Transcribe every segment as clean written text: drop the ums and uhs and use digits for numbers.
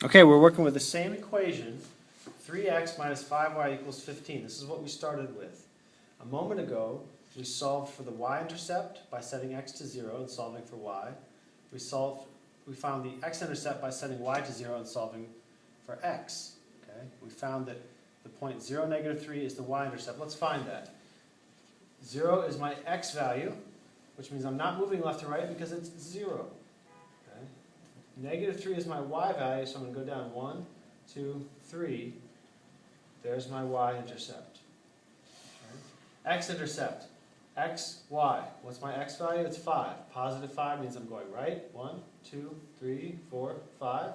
Okay, we're working with the same equation, 3x minus 5y equals 15. This is what we started with. A moment ago, we solved for the y-intercept by setting x to 0 and solving for y. We found the x-intercept by setting y to 0 and solving for x. Okay? We found that the point 0, -3 is the y-intercept. Let's find that. 0 is my x value, which means I'm not moving left to right because it's 0. -3 is my y value, so I'm going to go down 1, 2, 3. There's my y-intercept. Okay. X-intercept. X, y. What's my x value? It's 5. Positive 5 means I'm going right. 1, 2, 3, 4, 5.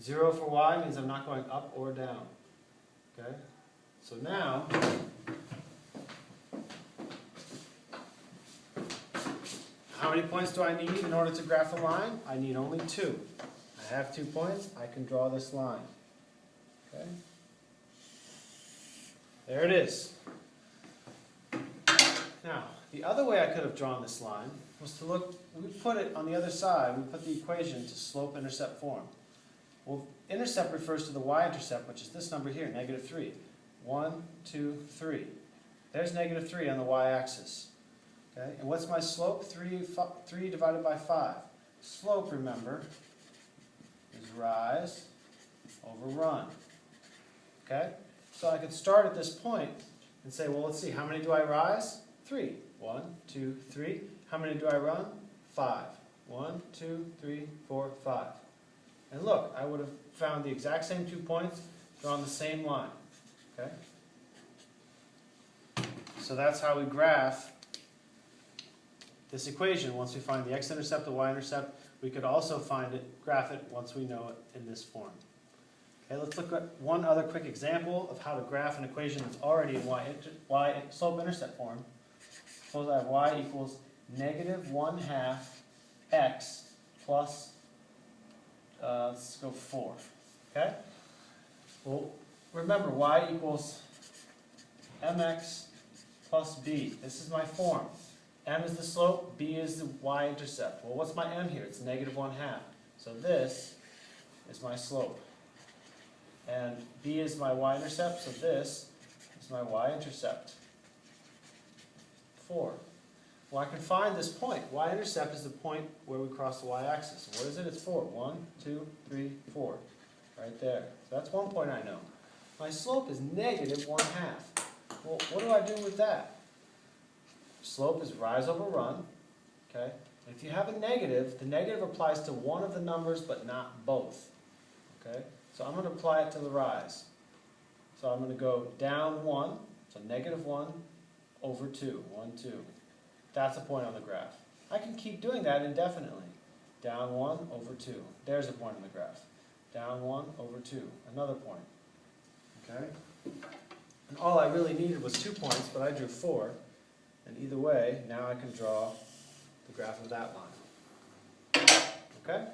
0 for y means I'm not going up or down. Okay? So now, how many points do I need in order to graph a line? I need only 2. I have 2 points. I can draw this line. Okay? There it is. Now, the other way I could have drawn this line was to look, we put it on the other side, we put the equation to slope-intercept form. Well, intercept refers to the y-intercept, which is this number here, -3. 1, 2, 3. There's -3 on the y-axis. Okay, and what's my slope? 3 divided by 5. Slope, remember, is rise over run. Okay, so I could start at this point and say, well, let's see, how many do I rise? 3. 1, 2, 3. How many do I run? 5. 1, 2, 3, 4, 5. And look, I would have found the exact same 2 points, drawn the same line. Okay, so that's how we graph this equation. Once we find the x-intercept, the y-intercept, we could also graph it once we know it in this form. Okay, let's look at one other quick example of how to graph an equation that's already in y slope-intercept form. Suppose I have y equals -1/2 x plus, let's go 4. Okay? Well, remember, y equals mx plus b. This is my form. M is the slope, b is the y-intercept. Well, what's my m here? It's -1/2. So this is my slope. And b is my y-intercept, so this is my y-intercept. 4. Well, I can find this point. Y-intercept is the point where we cross the y-axis. What is it? It's 4. 1, 2, 3, 4. Right there. So that's one point I know. My slope is -1/2. Well, what do I do with that? Slope is rise over run. Okay? And if you have a negative, the negative applies to one of the numbers but not both. Okay? So I'm going to apply it to the rise. So I'm going to go down 1, so -1 over 2. 1, 2. That's a point on the graph. I can keep doing that indefinitely. Down 1 over 2. There's a point on the graph. Down 1 over 2. Another point. Okay? And all I really needed was 2 points, but I drew 4. And either way, now I can draw the graph of that line. Okay?